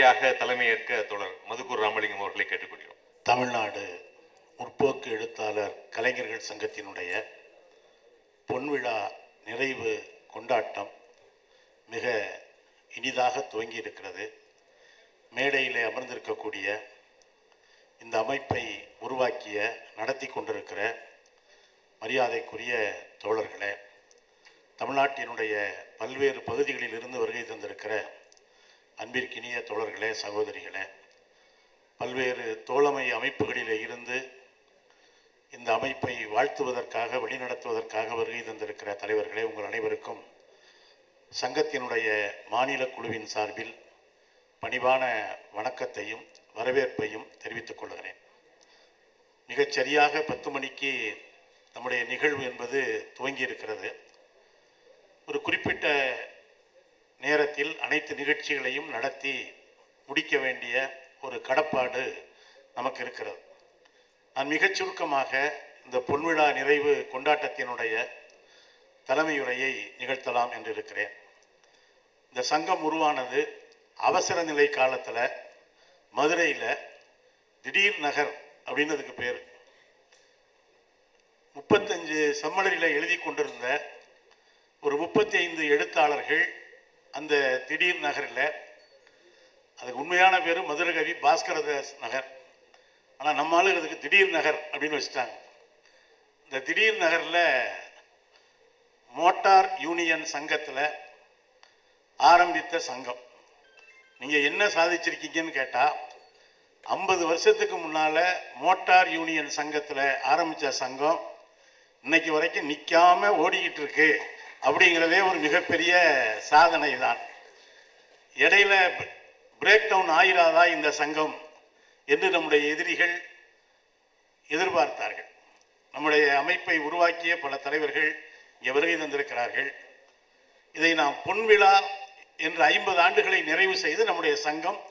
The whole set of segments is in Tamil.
முறையாக தலைமையேற்க தொடர் மதுக்கூர் ராமலிங்கம் அவர்களை கேட்டுக்கொள்கிறோம். தமிழ்நாடு முற்போக்கு எழுத்தாளர் கலைஞர்கள் சங்கத்தினுடைய பொன்விழா நிறைவு கொண்டாட்டம் மிக இனிதாக துவங்கி இருக்கிறது. மேடையிலே அமர்ந்திருக்கக்கூடிய இந்த அமைப்பை உருவாக்கிய நடத்தி கொண்டிருக்கிற மரியாதைக்குரிய தோழர்களே, தமிழ்நாட்டினுடைய பல்வேறு பகுதிகளில் இருந்து வருகை தந்திருக்கிற அன்பிற்கினிய தோழர்களே, சகோதரிகளே, பல்வேறு தோழமை அமைப்புகளிலே இருந்து இந்த அமைப்பை வாழ்த்துவதற்காக வழிநடத்துவதற்காக வருகை தந்திருக்கிற தலைவர்களே, உங்கள் அனைவருக்கும் சங்கத்தினுடைய மாநில குழுவின் சார்பில் பணிவான வணக்கத்தையும் வரவேற்பையும் தெரிவித்துக் கொள்கிறேன். மிகச்சரியாக 10 மணிக்கு நம்முடைய நிகழ்வு என்பது துவங்கி இருக்கிறது. ஒரு குறிப்பிட்ட நேரத்தில் அனைத்து நிகழ்ச்சிகளையும் நடத்தி முடிக்க வேண்டிய ஒரு கடப்பாடு நமக்கு இருக்கிறது. நான் மிகச் சுருக்கமாக இந்த பொன்விழா நிறைவு கொண்டாட்டத்தினுடைய தலைமையுரையை நிகழ்த்தலாம் என்று இருக்கிறேன். இந்த சங்கம் உருவானது அவசர நிலை காலத்தில் மதுரையில் திடீர் நகர் அப்படின்னதுக்கு பேர். 35 செம்மலரில் எழுதி கொண்டிருந்த ஒரு 35 எழுத்தாளர்கள் அந்த திடீர் நகரில், அதுக்கு உண்மையான பேர் மதுரகவி பாஸ்கரதாஸ் நகர், ஆனால் நம்ம ஆளு அதுக்கு திடீர் நகர் அப்படின்னு வச்சுட்டாங்க. இந்த திடீர் நகரில் மோட்டார் யூனியன் சங்கத்தில் ஆரம்பித்த சங்கம். நீங்கள் என்ன சாதிச்சிருக்கீங்கன்னு கேட்டால், 50 வருஷத்துக்கு முன்னால் மோட்டார் யூனியன் சங்கத்தில் ஆரம்பித்த சங்கம் இன்னைக்கு வரைக்கும் நிற்காம ஓடிக்கிட்டு இருக்கு அப்படிங்கிறதே ஒரு மிகப்பெரிய சாதனை தான். இடையில பிரேக் டவுன் ஆயிராதா இந்த சங்கம் என்று நம்முடைய எதிரிகள் எதிர்பார்த்தார்கள். நம்முடைய அமைப்பை உருவாக்கிய பல தலைவர்கள் இங்கே வருகை தந்திருக்கிறார்கள். இதை நாம் பொன்விழா என்று 50 ஆண்டுகளை நிறைவு செய்து நம்முடைய சங்கம்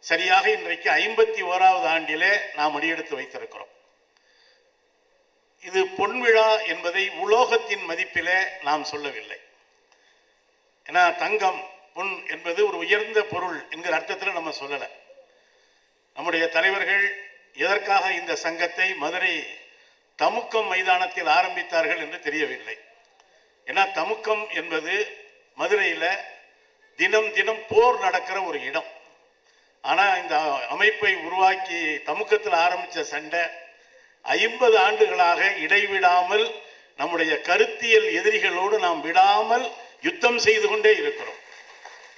சரியாக இன்றைக்கு 51வது ஆண்டிலே நாம் அடியெடுத்து வைத்திருக்கிறோம். இது பொன்விழா என்பதை உலோகத்தின் மதிப்பிலே நாம் சொல்லவில்லை. ஏன்னா தங்கம் பொன் என்பது ஒரு உயர்ந்த பொருள் என்கிற அர்த்தத்தில் நம்ம சொல்லலை. நம்முடைய தலைவர்கள் எதற்காக இந்த சங்கத்தை மதுரை தமுக்கம் மைதானத்தில் ஆரம்பித்தார்கள் என்று தெரியவில்லை. ஏன்னா தமுக்கம் என்பது மதுரையில் தினம் தினம் போர் நடக்கிற ஒரு இடம். ஆனால் இந்த அமைப்பை உருவாக்கி தமுக்கத்தில் ஆரம்பித்த சண்டை 50 ஆண்டுகளாக இடைவிடாமல் நம்முடைய கருத்தியல் எதிரிகளோடு நாம் விடாமல் யுத்தம் செய்து கொண்டே இருக்கிறோம்.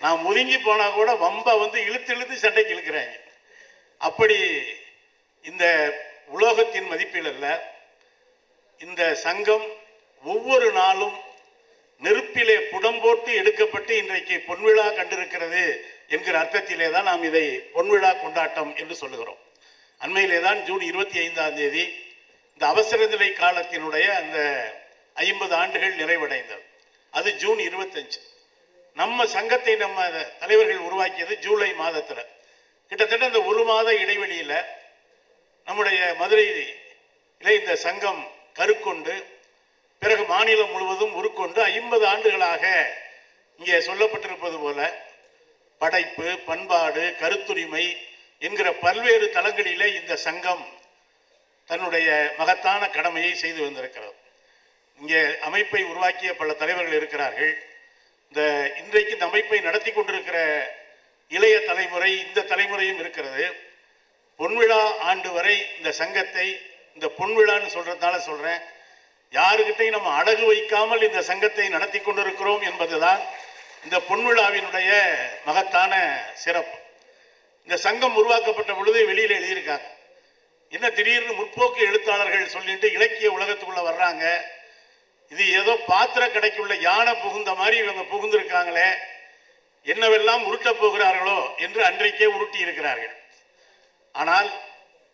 நாம் ஒதுங்கி போனால் கூட வம்பை இழுத்து இழுத்து சண்டைக்கு இழுக்கிறாங்க. அப்படி இந்த உலோகத்தின் மதிப்பில் அல்ல, இந்த சங்கம் ஒவ்வொரு நாளும் நெருப்பிலே புடம்போட்டு எடுக்கப்பட்டு இன்றைக்கு பொன்விழா கண்டிருக்கிறது என்கிற அர்த்தத்திலே தான் நாம் இதை பொன்விழா கொண்டாட்டம் என்று சொல்லுகிறோம். அண்மையிலே தான் ஜூன் 25ஆம் தேதி இந்த அவசர நிலை காலத்தினுடைய அந்த 50 ஆண்டுகள் நிறைவடைந்தது. அது ஜூன் 25. நம்ம சங்கத்தை நம்ம தலைவர்கள் உருவாக்கியது ஜூலை மாதத்தில். கிட்டத்தட்ட இந்த ஒரு மாத இடைவெளியில் நம்முடைய மதுரையிலே இந்த சங்கம் கருக்கொண்டு பிறகு மாநிலம் முழுவதும் உருக்கொண்டு 50 ஆண்டுகளாக இங்கே சொல்லப்பட்டிருப்பது போல படைப்பு, பண்பாடு, கருத்துரிமை என்கிற பல்வேறு தளங்களிலே இந்த சங்கம் தன்னுடைய மகத்தான கடமையை செய்து வந்திருக்கிறது. இங்கே அமைப்பை உருவாக்கிய பல தலைவர்கள் இருக்கிறார்கள். இன்றைக்கு இந்த அமைப்பை நடத்தி கொண்டிருக்கிற இளைய தலைமுறை, இந்த தலைமுறையும் இருக்கிறது. பொன்விழா ஆண்டு வரை இந்த சங்கத்தை, இந்த பொன்விழான்னு சொல்றதுனால சொல்றேன், யாருக்கிட்டையும் நம்ம அடகு வைக்காமல் இந்த சங்கத்தை நடத்தி கொண்டிருக்கிறோம் என்பதுதான் இந்த பொன்விழாவினுடைய மகத்தான சிறப்பு. இந்த சங்கம் உருவாக்கப்பட்ட பொழுது வெளியில் எழுதியிருக்காங்க, என்ன திடீர்னு முற்போக்கு எழுத்தாளர்கள் சொல்லிட்டு இலக்கிய உலகத்துக்குள்ள வர்றாங்க, இது ஏதோ பாத்திர கடைக்குள்ள யானை புகுந்த மாதிரி இவங்க புகுந்திருக்காங்களே, என்னவெல்லாம் உருட்ட போகிறார்களோ என்று அன்றைக்கே உருட்டி இருக்கிறார்கள். ஆனால்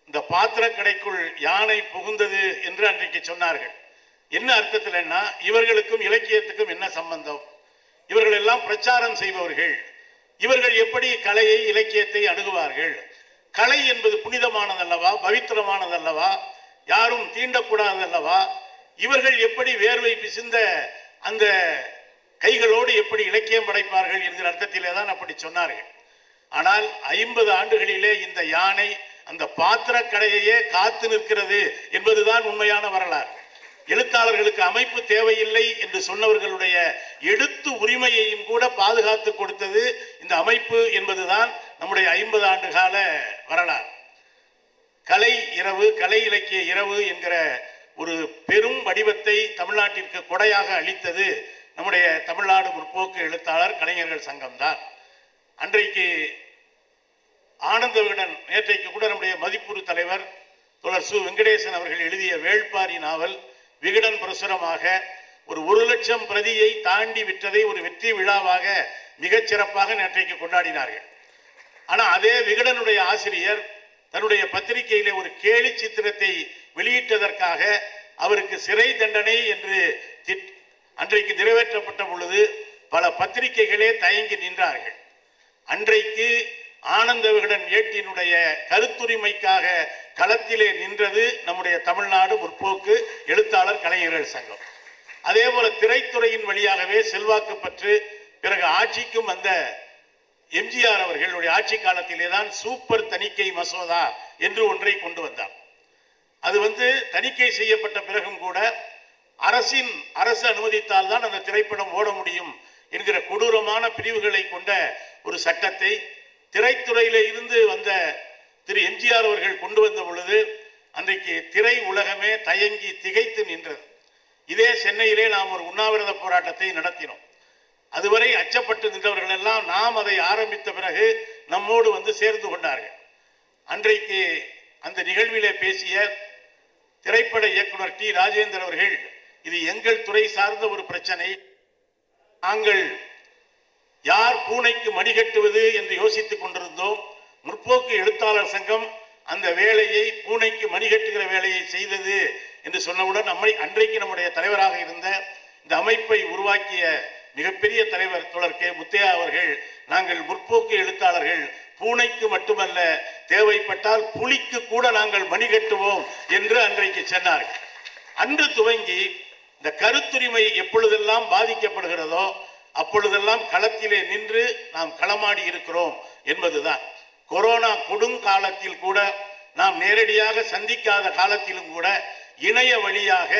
இந்த பாத்திர கடைக்குள் யானை புகுந்தது என்று அன்றைக்கு சொன்னார்கள். என்ன அர்த்தத்தில்னா, இவர்களுக்கும் இலக்கியத்துக்கும் என்ன சம்பந்தம்? இவர்கள் எல்லாம் பிரச்சாரம் செய்பவர்கள், இவர்கள் எப்படி கலையை இலக்கியத்தை அணுகுவார்கள்? கலை என்பது புனிதமானதல்லவா, பவித்திரமானதல்லவா, யாரும் தீண்டக்கூடாதல்லவா? இவர்கள் எப்படி வேர்வை பிசிந்த அந்த கைகளோடு எப்படி இலக்கியம் படைப்பார்கள் என்கிற அர்த்தத்திலே தான் அப்படி சொன்னார்கள். ஆனால் 50 ஆண்டுகளிலே இந்த யானை அந்த பாத்திர கடையையே காத்து நிற்கிறது என்பதுதான் உண்மையான வரலாறு. எழுத்தாளர்களுக்கு அமைப்பு தேவையில்லை என்று சொன்னவர்களுடைய எழுத்து உரிமையையும் கூட பாதுகாத்து கொடுத்தது இந்த அமைப்பு என்பதுதான் நம்முடைய 50 ஆண்டு கால வரலாறு. கலை இரவு, கலை இலக்கிய இரவு என்கிற ஒரு பெரும் வடிவத்தை தமிழ்நாட்டிற்கு கொடையாக அளித்தது நம்முடைய தமிழ்நாடு முற்போக்கு எழுத்தாளர் கலைஞர்கள் சங்கம்தான். அன்றைக்கு ஆனந்த விகடன், நேற்றைக்கு கூட நம்முடைய மதிப்புறு தலைவர் தோழர் சு வெங்கடேசன் அவர்கள் எழுதிய வேள்பாரி நாவல் விகடன் பிரசுரமாக ஒரு 1,00,000 பிரதியை தாண்டி விற்றதை ஒரு வெற்றி விழாவாக மிகச் சிறப்பாக நேற்றைக்கு கொண்டாடினார்கள். ஆனால் அதே விகடனுடைய ஆசிரியர் தன்னுடைய பத்திரிகையிலே ஒரு கேலி சித்திரத்தை வெளியிட்டதற்காக அவருக்கு சிறை தண்டனை என்று அன்றைக்கு நிறைவேற்றப்பட்ட பொழுது பல பத்திரிகைகளே தயங்கி நின்றார்கள். அன்றைக்கு ஆனந்த விகடன் ஏட்டினுடைய கருத்துரிமைக்காக களத்திலே நின்றது நம்முடைய தமிழ்நாடு முற்போக்கு எழுத்தாளர் கலைஞர்கள் சங்கம். அதே போல திரைத்துறையின் வழியாகவே செல்வாக்கு பெற்று பிறகு ஆட்சிக்கும் வந்த எம்ஜிஆர் அவர்களுடைய ஆட்சி காலத்திலே தான் சூப்பர் தணிக்கை மசோதா என்று ஒன்றை கொண்டு வந்தார். அது தணிக்கை செய்யப்பட்ட பிறகும் கூட அரசு அனுமதித்தால் தான் அந்த திரைப்படம் ஓட முடியும் என்கிற கொடூரமான பிரிவுகளை கொண்ட ஒரு சட்டத்தை திரைத்துறையிலே இருந்து வந்த திரு எம்ஜிஆர் அவர்கள் கொண்டு வந்த பொழுது அன்றைக்கு திரை உலகமே தயங்கி திகைத்து நின்றது. இதே சென்னையிலே நாம் ஒரு உண்ணாவிரத போராட்டத்தை நடத்தினோம். அதுவரை அச்சப்பட்டு நின்றவர்கள் எல்லாம் நாம் அதை ஆரம்பித்த பிறகு நம்மோடு சேர்ந்து கொண்டார்கள். அன்றைக்கு அந்த நிகழ்விலே பேசிய திரைப்பட இயக்குனர் டி ராஜேந்தர் அவர்கள், இது எங்கள் துறை சார்ந்த ஒரு பிரச்சனை, நாங்கள் யார் பூனைக்கு மடிகட்டுவது என்று யோசித்துக் கொண்டிருந்தோம். முற்போக்கு எழுத்தாளர் சங்கம் அந்த வேலையை, பூனைக்கு மடிகட்டுகிற வேலையை செய்தது என்று சொன்னவுடன் அன்றைக்கு நம்முடைய தலைவராக இருந்த இந்த அமைப்பை உருவாக்கிய மிகப்பெரிய தலைவர் தோழர் கே முத்தையா அவர்கள், நாங்கள் முற்போக்கு எழுத்தாளர்கள் பூனைக்கு மட்டுமல்ல, தேவைப்பட்டால் புலிக்கு கூட நாங்கள் மணிகட்டுவோம் என்று அன்றைக்கு சொன்னார்கள். அன்று துவங்கி இந்த கருத்துரிமை எப்பொழுதெல்லாம் பாதிக்கப்படுகிறதோ அப்பொழுதெல்லாம் களத்திலே நின்று நாம் களமாடி இருக்கிறோம் என்பதுதான். கொரோனா கொடுங்காலத்தில் கூட, நாம் நேரடியாக சந்திக்காத காலத்திலும் கூட இணைய வழியாக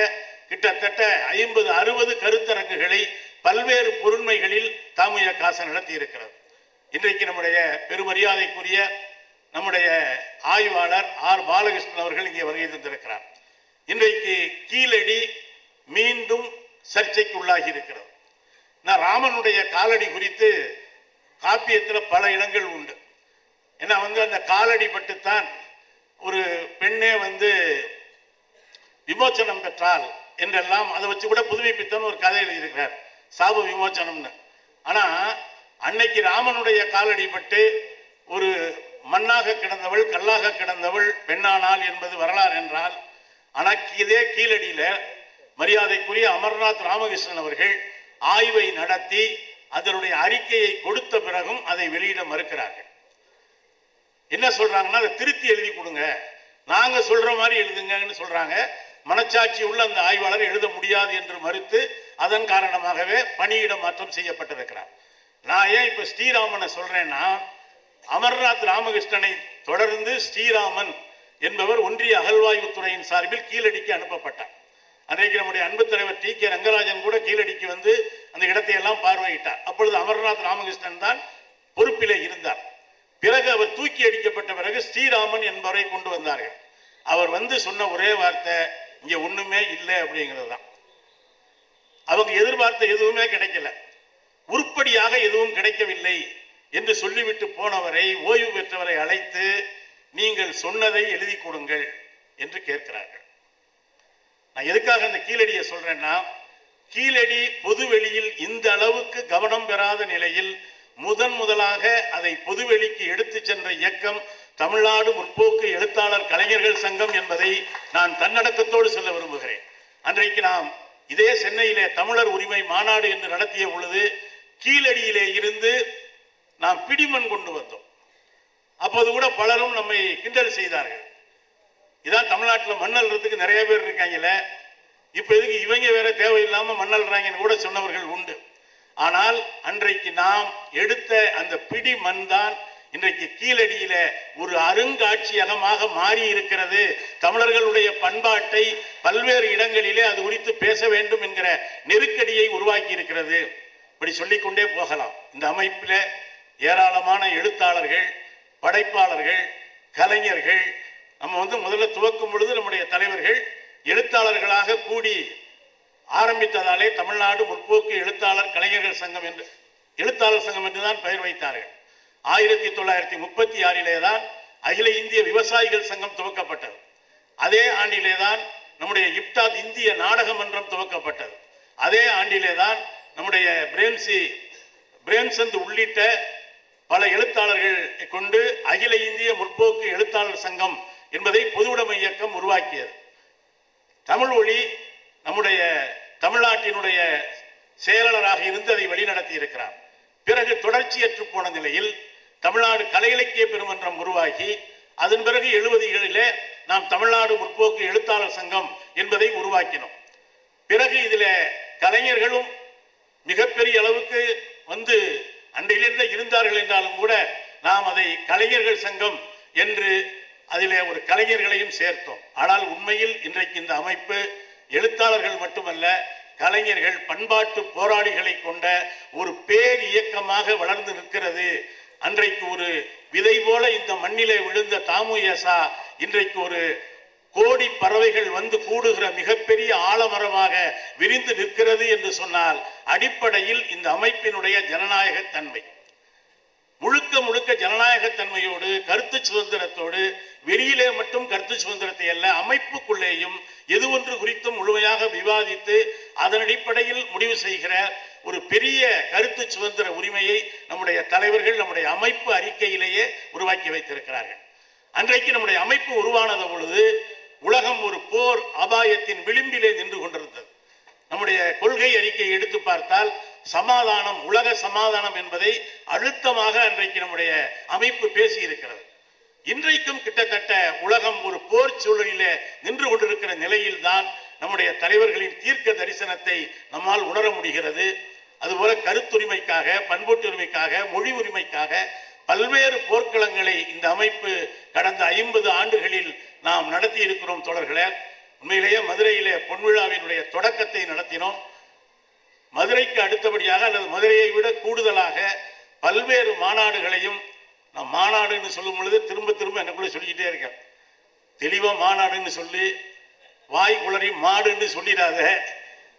கிட்டத்தட்ட 50-60 கருத்தரங்குகளை பல்வேறு பொருண்மைகளில் தாமுக நடத்தி இருக்கிறது. இன்றைக்கு நம்முடைய பெருமரியாதைக்குரிய நம்முடைய ஆய்வாளர் ஆர் பாலகிருஷ்ணன் அவர்கள் இங்கே வருகை தந்திருக்கிறார். இன்றைக்கு கீழடி மீண்டும் சர்ச்சைக்கு உள்ளாகி இருக்கிறது. நான் ராமனுடைய காலடி குறித்து காப்பியத்தில் பல இடங்கள் உண்டு. ஏன்னா அந்த காலடி பட்டுத்தான் ஒரு பெண்ணே விமோச்சனம் பெற்றால் என்றெல்லாம் அதை வச்சு கூட புதுமைப்பித்தன் ஒரு கதை எழுதியிருக்கிறார், சாப விமோச்சனம்னு. ஆனா அன்னைக்கு ராமனுடைய காலடி பட்டு ஒரு மண்ணாக கிடந்தவள், கல்லாக கிடந்தவள் பெண்ணானாள் என்பது வரலாறு என்றால், ஆனால் இதே கீழடியில மரியாதைக்குரிய அமர்நாத் ராமகிருஷ்ணன் அவர்கள் ஆய்வை நடத்தி அதனுடைய அறிக்கையை கொடுத்த பிறகும் அதை வெளியிட மறுக்கிறார்கள். என்ன சொல்றாங்கன்னா, அதை திருத்தி எழுதி கொடுங்க, நாங்க சொல்ற மாதிரி எழுதுங்கன்னு சொல்றாங்க. மனச்சாட்சி உள்ள அந்த ஆய்வாளர் எழுத முடியாது என்று மறுத்து அதன் காரணமாகவே பணியிட மாற்றம் செய்யப்பட்டிருக்கிறார். நான் ஏன் இப்ப ஸ்ரீராமனை சொல்றேன்னா, அமர்நாத் ராமகிருஷ்ணனை தொடர்ந்து ஸ்ரீராமன் என்பவர் ஒன்றிய அகழ்வாய்வுத்துறையின் சார்பில் கீழடிக்கு அனுப்பப்பட்டார். அன்றைக்கு நம்முடைய அன்பு தலைவர் டி கே ரங்கராஜன் கூட கீழடிக்கு அந்த இடத்தை எல்லாம் பார்வையிட்டார். அப்பொழுது அமர்நாத் ராமகிருஷ்ணன் தான் பொறுப்பிலே இருந்தார். பிறகு அவர் தூக்கி அடிக்கப்பட்ட பிறகு ஸ்ரீராமன் என்பவரை கொண்டு வந்தார்கள். அவர் சொன்ன ஒரே வார்த்தை, இங்க ஒண்ணுமே இல்லை அப்படிங்கிறது தான். அவங்க எதிர்பார்த்த எதுவுமே கிடைக்கல, உருப்படியாக எதுவும் கிடைக்கவில்லை என்று சொல்லிவிட்டு போனவரை, ஓய்வு பெற்றவரை அழைத்து, நீங்கள் சொன்னதை எழுதி கொடுங்கள் என்று கேட்கிறார்கள். நான் எதுக்காக அந்த கீழடியை சொல்றேன்னா, கீழடி பொதுவெளியில் இந்த அளவுக்கு கவனம் பெறாத நிலையில் முதலாக அதை பொதுவெளிக்கு எடுத்து சென்ற இயக்கம் தமிழ்நாடு முற்போக்கு எழுத்தாளர் கலைஞர்கள் சங்கம் என்பதை நான் தன்னடக்கத்தோடு சொல்ல விரும்புகிறேன். அன்றைக்கு நாம் இதே சென்னையிலே தமிழர் உரிமை மாநாடு என்று நடத்திய பொழுது கீழடியிலே இருந்து நாம் பிடிமண் கொண்டு வந்தோம். அப்போது கூட பலரும் நம்மை கிண்டல் செய்தார்கள். இதான் தமிழ்நாட்டில் மண்ணல்றதுக்கு நிறைய பேர் இருக்காங்கல்ல, இப்ப எதுக்கு இவங்க வேற தேவையில்லாம மண்ணல்றாங்கன்னு கூட சொன்னவர்கள் உண்டு. ஆனால் அன்றைக்கு நாம் எடுத்த அந்த பிடி மண் தான் இன்றைக்கு கீழடியில ஒரு அருங்காட்சியகமாக மாறி இருக்கிறது. தமிழர்களுடைய பண்பாட்டை பல்வேறு இடங்களிலே அது குறித்து பேச வேண்டும் என்கிற நெருக்கடியை உருவாக்கி இருக்கிறது. இப்படி சொல்லிக்கொண்டே போகலாம். இந்த அமைப்பில் ஏராளமான எழுத்தாளர்கள், படைப்பாளர்கள், கலைஞர்கள். நம்ம முதல்ல துவக்கும் பொழுது நம்முடைய தலைவர்கள் எழுத்தாளர்களாக கூடி ஆரம்பித்ததாலே தமிழ்நாடு முற்போக்கு எழுத்தாளர் கலைஞர்கள் சங்கம் என்று எழுத்தாளர் சங்கம் என்றுதான் பெயர் வைத்தார்கள். 1936 தான் அகில இந்திய விவசாயிகள் சங்கம் துவக்கப்பட்டது. அதே ஆண்டிலே தான் நம்முடைய இப்டாத் இந்திய நாடக மன்றம் துவக்கப்பட்டது. அதே ஆண்டிலே தான் நம்முடைய பிரேம்சந்த் உள்ளிட்ட பல எழுத்தாளர்கள் கொண்டு அகில இந்திய முற்போக்கு எழுத்தாளர் சங்கம் என்பதை பொதுவுடைமை இயக்கம் உருவாக்கியது. தமிழ் ஒளி நம்முடைய தமிழ்நாட்டினுடைய செயலாளராக இருந்து அதை வழிநடத்தி இருக்கிறார். பிறகு தொடர்ச்சியற்று போன நிலையில் தமிழ்நாடு கலை இலக்கிய பெருமன்றம் உருவாகி அதன் பிறகு 70களிலே நாம் தமிழ்நாடு முற்போக்கு எழுத்தாளர் சங்கம் என்பதை உருவாக்கினோம். பிறகு இதில் கலைஞர்களும் மிகப்பெரிய அளவுக்கு அன்றையிலிருந்து இருந்தார்கள் என்றாலும் கூட நாம் அதை கலைஞர்கள் சங்கம் என்று அதிலே ஒரு கலைஞர்களையும் சேர்த்தோம். ஆனால் உண்மையில் இன்றைக்கு இந்த அமைப்பு எழுத்தாளர்கள் மட்டுமல்ல, கலைஞர்கள், பண்பாட்டு போராளிகளை கொண்ட ஒரு பேர் இயக்கமாக வளர்ந்து நிற்கிறது. அன்றைக்கு ஒரு விதை போல இந்த மண்ணிலே விழுந்த தாமுயசா இன்றைக்கு ஒரு கோடி பறவைகள் கூடுகிற மிகப்பெரிய ஆலமரமாக விரிந்து நிற்கிறது என்று சொன்னால் அடிப்படையில் இந்த அமைப்பினுடைய ஜனநாயக தன்மை முழுக்க முழுக்க ஜனநாயகத்தன்மையோடு, கருத்து சுதந்திரத்தோடு, வெளியிலே மட்டும் கருத்து சுதந்திரத்தை அல்ல, அமைப்புக்குள்ளேயும் எது ஒன்று குறித்தும் முழுமையாக விவாதித்து அதன் அடிப்படையில் முடிவு செய்கிற ஒரு பெரிய கருத்து சுதந்திர உரிமையை நம்முடைய தலைவர்கள் நம்முடைய அமைப்பு அறிக்கையிலேயே உருவாக்கி வைத்திருக்கிறார்கள். அன்றைக்கு நம்முடைய அமைப்பு உருவானது பொழுது உலகம் ஒரு போர் அபாயத்தின் விளிம்பிலே நின்று கொண்டிருந்தது. நம்முடைய கொள்கை அறிக்கையை எடுத்து பார்த்தால் சமாதானம், உலக சமாதானம் என்பதை அழுத்தமாக அன்றைக்கு நம்முடைய அமைப்பு பேசி இருக்கிறது. இன்றைக்கும் கிட்டத்தட்ட உலகம் ஒரு போர் சூழலிலே நின்று கொண்டிருக்கிற நிலையில் தான் நம்முடைய தலைவர்களின் தீர்க்க தரிசனத்தை நம்மால் உணர முடிகிறது. அதுபோல கருத்துரிமைக்காக, பண்பாட்டுரிமைக்காக, மொழி உரிமைக்காக பல்வேறு போர்க்களங்களை இந்த அமைப்பு கடந்த 50 ஆண்டுகளில் நாம் நடத்தி இருக்கிறோம். தோழர்களே, உண்மையிலேயே மதுரையிலே பொன்விழாவினுடைய தொடக்கத்தை நடத்தினோம். மதுரைக்கு அடுத்தபடியாக அல்லது மதுரையை விட கூடுதலாக பல்வேறு மாநாடுகளையும், நான் மாநாடுன்னு சொல்லும் பொழுது திரும்ப திரும்ப எனக்குள்ள சொல்லிக்கிட்டே இருக்கேன், தெளிவா மாநாடுன்னு சொல்லி வாய் குளறி மாடுன்னு சொல்லிடாத.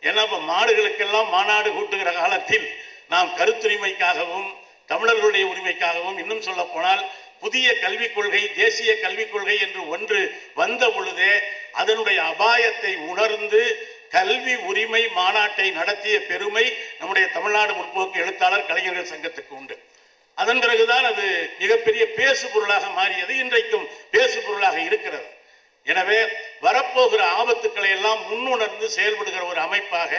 ஏன்னா இப்ப மாடுகளுக்கெல்லாம் மாநாடு கூட்டுகிற காலத்தில் நாம் கருத்துரிமைக்காகவும் தமிழர்களுடைய உரிமைக்காகவும், இன்னும் சொல்ல போனால் புதிய கல்விக் கொள்கை, தேசிய கல்விக் கொள்கை என்று ஒன்று வந்த பொழுதே அதனுடைய அபாயத்தை உணர்ந்து கல்வி உரிமை மாநாட்டை நடத்திய பெருமை நம்முடைய தமிழ்நாடு முற்போக்கு எழுத்தாளர் கலைஞர்கள் சங்கத்துக்கு உண்டு. அதன் பிறகுதான் அது மிகப்பெரிய பேசு பொருளாக மாறியது, இன்றைக்கும் பேசு பொருளாக இருக்கிறது. எனவே வரப்போகிற ஆபத்துக்களை எல்லாம் முன்னுணர்ந்து செயல்படுகிற ஒரு அமைப்பாக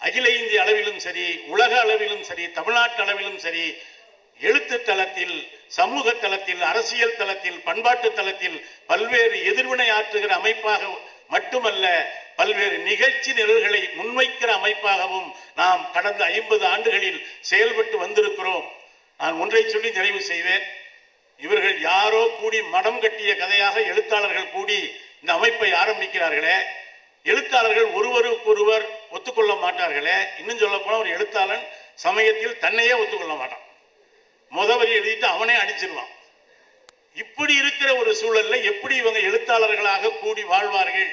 அகில இந்திய அளவிலும் சரி, உலக அளவிலும் சரி, தமிழ்நாட்டு அளவிலும் சரி, எழுத்து தளத்தில், சமூக தளத்தில், அரசியல் தளத்தில், பண்பாட்டு தளத்தில் பல்வேறு எதிர்வினை ஆற்றுகிற அமைப்பாக மட்டுமல்ல, பல்வேறு நிகழ்ச்சி நிரல்களை முன்வைக்கிற அமைப்பாகவும் நாம் கடந்த 50 ஆண்டுகளில் செயல்பட்டு வந்திருக்கிறோம். நான் ஒன்றை சொல்லி நிறைவு செய்வேன். இவர்கள் யாரோ கூடி மடம் கட்டிய கதையாக எழுத்தாளர்கள் கூடி இந்த அமைப்பை ஆரம்பிக்கிறார்களே, எழுத்தாளர்கள் ஒருவருக்கொருவர் ஒத்துக்கொள்ள மாட்டார்களே. இன்னும் சொல்ல போனா ஒரு எழுத்தாளன் சமயத்தில் தன்னையே ஒத்துக்கொள்ள மாட்டான், முதவரி எழுதிட்டு அவனே அடிச்சிருவான். இப்படி இருக்கிற ஒரு சூழல்ல எப்படி இவங்க எழுத்தாளர்களாக கூடி வாழ்வார்கள்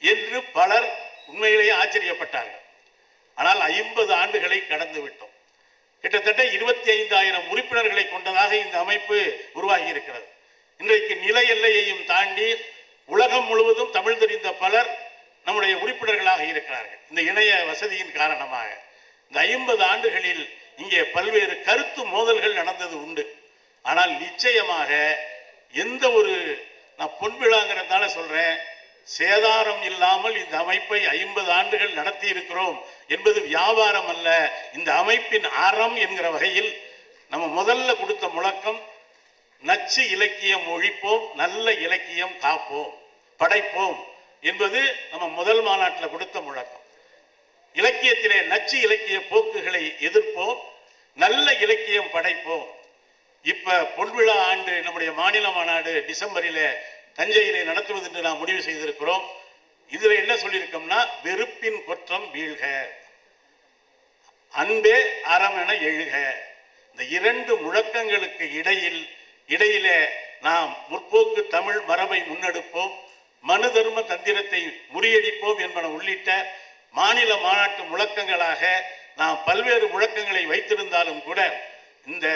என்று பலர் உண்மையிலேயே ஆச்சரியப்பட்டார்கள். ஆனால் 50 ஆண்டுகளை கடந்து விட்டோம். கிட்டத்தட்ட 25,000 உறுப்பினர்களை கொண்டதாக இந்த அமைப்பு உருவாகி இருக்கிறது. இன்றைக்கு நில எல்லையையும் தாண்டி உலகம் முழுவதும் தமிழ் தெரிந்த பலர் நம்முடைய உறுப்பினர்களாக இருக்கிறார்கள். இந்த இணைய வசதியின் காரணமாக இந்த 50 ஆண்டுகளில் இங்கே பல்வேறு கருத்து மோதல்கள் நடந்தது உண்டு. ஆனால் நிச்சயமாக எந்த ஒரு, நான் பொன்விழாங்கிறதால சொல்றேன், சேதாரம் இல்லாமல் இந்த அமைப்பை 50 ஆண்டுகள் நடத்தி இருக்கிறோம் என்பது வியாபாரம் அல்ல. இந்த அமைப்பின் அறம் என்கிற வகையில் நம்ம முதல்ல கொடுத்த முழக்கம், நச்சு இலக்கியம் ஒழிப்போம், நல்ல இலக்கியம் காப்போம், படைப்போம் என்பது நம்ம முதல் மாநாட்டில் கொடுத்த முழக்கம். இலக்கியத்திலே நச்சு இலக்கிய போக்குகளை எதிர்ப்போம், நல்ல இலக்கியம் படைப்போம். இப்ப பொன்விழா ஆண்டு நம்முடைய மாநில மாநாடு டிசம்பரிலே தஞ்சையிலே நடத்துவது என்று நாம் முடிவு செய்திருக்கிறோம். இதுல என்ன சொல்லியிருக்கோம்னா, வெறுப்பின் குற்றம் வீழ்க, அன்பே அறம் என எழுக. இந்த இரண்டு முழக்கங்களுக்கு இடையிலே நாம் முற்போக்கு தமிழ் மரபை முன்னெடுப்போம், மனு தர்ம தந்திரத்தை முறியடிப்போம் என்பன உள்ளிட்ட மாநில மாநாட்டு முழக்கங்களாக நாம் பல்வேறு முழக்கங்களை வைத்திருந்தாலும் கூட இந்த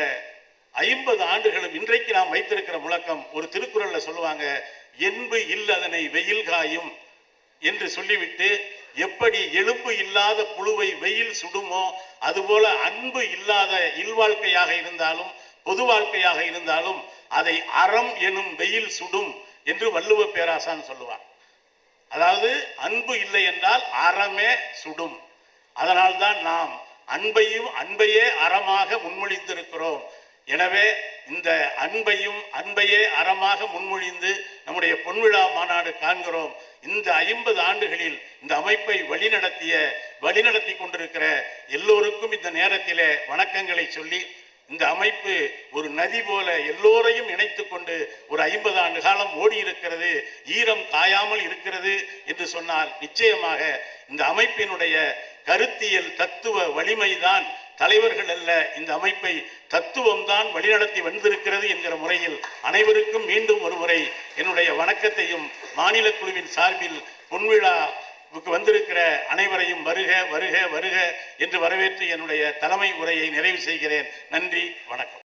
50 ஆண்டுகளும் இன்றைக்கு நாம் வைத்திருக்கிற முழக்கம் ஒரு திருக்குறள்ல சொல்லுவாங்க, என்பு இல்லதனை வெயில் காயும் என்று சொல்லிவிட்டு, எப்படி எலும்பு இல்லாத புழுவை வெயில் சுடுமோ அதுபோல அன்பு இல்லாத இல்வாழ்க்கையாக இருந்தாலும் பொது வாழ்க்கையாக இருந்தாலும் அதை அறம் எனும் வெயில் சுடும் என்று வள்ளுவ பேராசான் சொல்லுவார். அதாவது அன்பு இல்லை என்றால் அறமே சுடும். அதனால்தான் நாம் அன்பையே அறமாக முன்மொழிந்திருக்கிறோம். எனவே இந்த அன்பையே அறமாக முன்மொழிந்து நம்முடைய பொன்விழா மாநாடு காண்கிறோம். இந்த 50 ஆண்டுகளில் இந்த அமைப்பை வழிநடத்தி கொண்டிருக்கிற எல்லோருக்கும் இந்த நேரத்திலே வணக்கங்களை சொல்லி, இந்த அமைப்பு ஒரு நதி போல எல்லோரையும் இணைத்து கொண்டு ஒரு 50 ஆண்டு காலம் ஓடி இருக்கிறது, ஈரம் காயாமல் இருக்கிறது என்று சொன்னால் நிச்சயமாக இந்த அமைப்பினுடைய கருத்தியல் தத்துவ வலிமைதான் தலைவர்கள் அல்ல, இந்த அமைப்பை தத்துவம் தான் வழிநடத்தி வந்திருக்கிறது என்கிற முறையில் அனைவருக்கும் மீண்டும் ஒரு முறை என்னுடைய வணக்கத்தையும் மாநில குழுவின் சார்பில் பொன்விழாவுக்கு வந்திருக்கிற அனைவரையும் வருக வருக வருக என்று வரவேற்று என்னுடைய தலைமை உரையை நிறைவு செய்கிறேன். நன்றி, வணக்கம்.